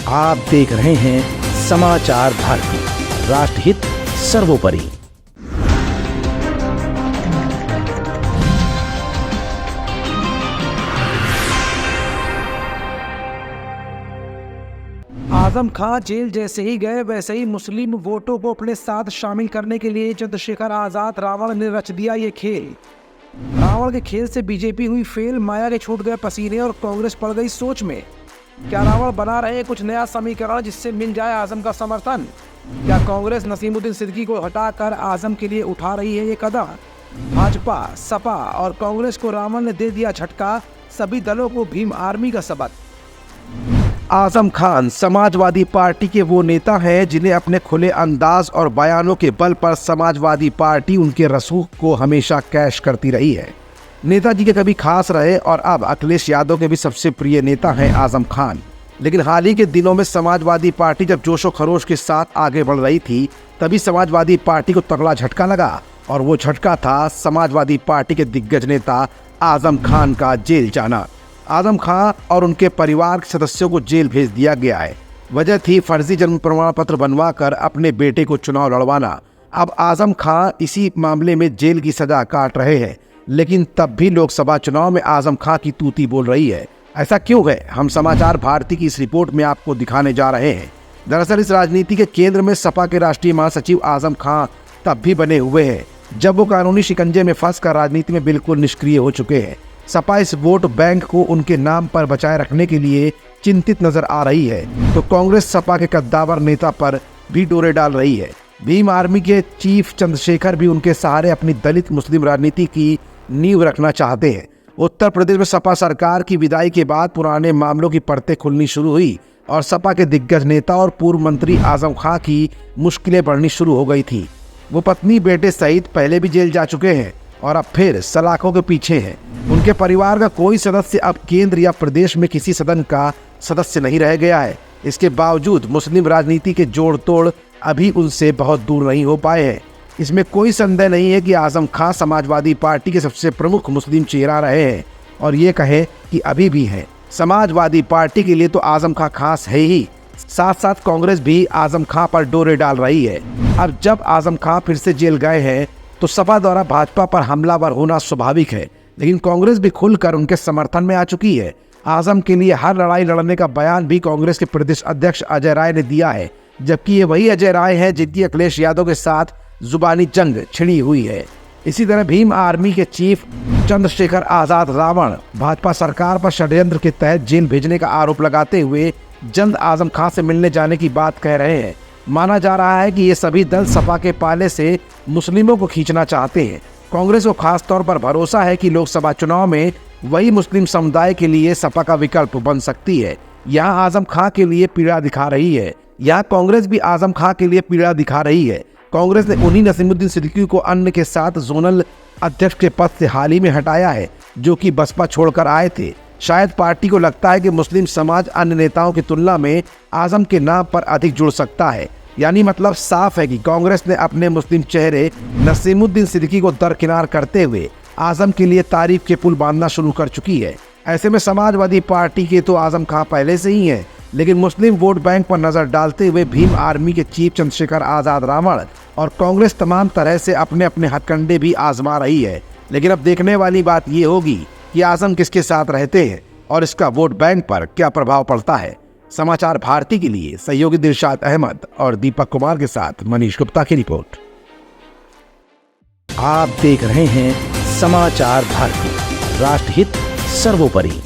आप देख रहे हैं समाचार भारती, राष्ट्रहित सर्वोपरि। आजम खां जेल जैसे ही गए वैसे ही मुस्लिम वोटों को अपने साथ शामिल करने के लिए चंद्रशेखर आजाद रावण ने रच दिया ये खेल। रावण के खेल से बीजेपी हुई फेल, माया के छूट गए पसीने और कांग्रेस पड़ गई सोच में। क्या रावण बना रहे कुछ नया समीकरण जिससे मिल जाए आजम का समर्थन? क्या कांग्रेस नसीमुद्दीन सिद्दीकी को हटाकर आजम के लिए उठा रही है ये कदम? भाजपा, सपा और कांग्रेस को रावण ने दे दिया झटका, सभी दलों को भीम आर्मी का सबक। आजम खान समाजवादी पार्टी के वो नेता हैं जिन्हें अपने खुले अंदाज और बयानों के बल पर समाजवादी पार्टी उनके रसूख को हमेशा कैश करती रही है। नेताजी के कभी खास रहे और अब अखिलेश यादव के भी सबसे प्रिय नेता हैं आजम खान। लेकिन हाल ही के दिनों में समाजवादी पार्टी जब जोशो खरोश के साथ आगे बढ़ रही थी, तभी समाजवादी पार्टी को तगड़ा झटका लगा और वो झटका था समाजवादी पार्टी के दिग्गज नेता आजम खान का जेल जाना। आजम खान और उनके परिवार के सदस्यों को जेल भेज दिया गया है। वजह थी फर्जी जन्म प्रमाण पत्र बनवाकर अपने बेटे को चुनाव लड़वाना। अब आजम खान इसी मामले में जेल की सजा काट रहे हैं, लेकिन तब भी लोकसभा चुनाव में आजम खान की तूती बोल रही है। ऐसा क्यों है, हम समाचार भारती की इस रिपोर्ट में आपको दिखाने जा रहे हैं। दरअसल इस राजनीति के केंद्र में सपा के राष्ट्रीय महासचिव आजम खान तब भी बने हुए हैं जब वो कानूनी शिकंजे में फंसकर राजनीति में बिल्कुल निष्क्रिय हो चुके हैं। सपा इस वोट बैंक को उनके नाम पर बचाए रखने के लिए चिंतित नजर आ रही है, तो कांग्रेस सपा के कद्दावर नेता पर भी डोरे डाल रही है। भीम आर्मी के चीफ चंद्रशेखर भी उनके सहारे अपनी दलित मुस्लिम राजनीति की नींव रखना चाहते हैं। उत्तर प्रदेश में सपा सरकार की विदाई के बाद पुराने मामलों की परतें खुलनी शुरू हुई और सपा के दिग्गज नेता और पूर्व मंत्री आजम खान की मुश्किलें बढ़नी शुरू हो गई थी। वो पत्नी, बेटे सहित पहले भी जेल जा चुके हैं और अब फिर सलाखों के पीछे हैं। उनके परिवार का कोई सदस्य अब केंद्र या प्रदेश में किसी सदन का सदस्य नहीं रह गया है। इसके बावजूद मुस्लिम राजनीति के जोड़ तोड़ अभी उनसे बहुत दूर नहीं हो पाए हैं। इसमें कोई संदेह नहीं है कि आजम खान समाजवादी पार्टी के सबसे प्रमुख मुस्लिम चेहरा रहे हैं और ये कहें कि अभी भी हैं। समाजवादी पार्टी के लिए तो आजम खान खास है ही, साथ साथ कांग्रेस भी आजम खान पर डोरे डाल रही है। अब जब आजम खान फिर से जेल गए हैं तो सपा द्वारा भाजपा पर हमलावर होना स्वाभाविक है, लेकिन कांग्रेस भी खुलकर उनके समर्थन में आ चुकी है। आजम के लिए हर लड़ाई लड़ने का बयान भी कांग्रेस के प्रदेश अध्यक्ष अजय राय ने दिया है, जबकि ये वही अजय राय है जिनकी अखिलेश यादव के साथ जुबानी जंग छिड़ी हुई है। इसी तरह भीम आर्मी के चीफ चंद्रशेखर आजाद रावण भाजपा सरकार पर षड्यंत्र के तहत जेल भेजने का आरोप लगाते हुए जल्द आजम खान से मिलने जाने की बात कह रहे हैं। माना जा रहा है कि ये सभी दल सपा के पाले से मुस्लिमों को खींचना चाहते हैं। कांग्रेस को खास तौर पर भरोसा है कि लोकसभा चुनाव में वही मुस्लिम समुदाय के लिए सपा का विकल्प बन सकती है। यहाँ आजम खान के लिए पीड़ा दिखा रही है, यहाँ कांग्रेस भी आजम खान के लिए पीड़ा दिखा रही है। कांग्रेस ने उन्हीं नसीमुद्दीन सिद्दीकी को अन्य के साथ जोनल अध्यक्ष के पद से हाल ही में हटाया है, जो कि बसपा छोड़कर आए थे। शायद पार्टी को लगता है कि मुस्लिम समाज अन्य नेताओं की तुलना में आजम के नाम पर अधिक जुड़ सकता है। यानी मतलब साफ है कि कांग्रेस ने अपने मुस्लिम चेहरे नसीमुद्दीन सिद्दीकी को दरकिनार करते हुए आजम के लिए तारीफ के पुल बांधना शुरू कर चुकी है। ऐसे में समाजवादी पार्टी के तो आजम खान पहले से ही हैं, लेकिन मुस्लिम वोट बैंक पर नजर डालते हुए भीम आर्मी के चीफ चंद्रशेखर आजाद रावण और कांग्रेस तमाम तरह से अपने अपने हथकंडे भी आजमा रही है। लेकिन अब देखने वाली बात ये होगी कि आजम किसके साथ रहते हैं और इसका वोट बैंक पर क्या प्रभाव पड़ता है। समाचार भारती के लिए सहयोगी दिलशाद अहमद और दीपक कुमार के साथ मनीष गुप्ता की रिपोर्ट। आप देख रहे हैं समाचार भारती, राष्ट्रहित सर्वोपरि।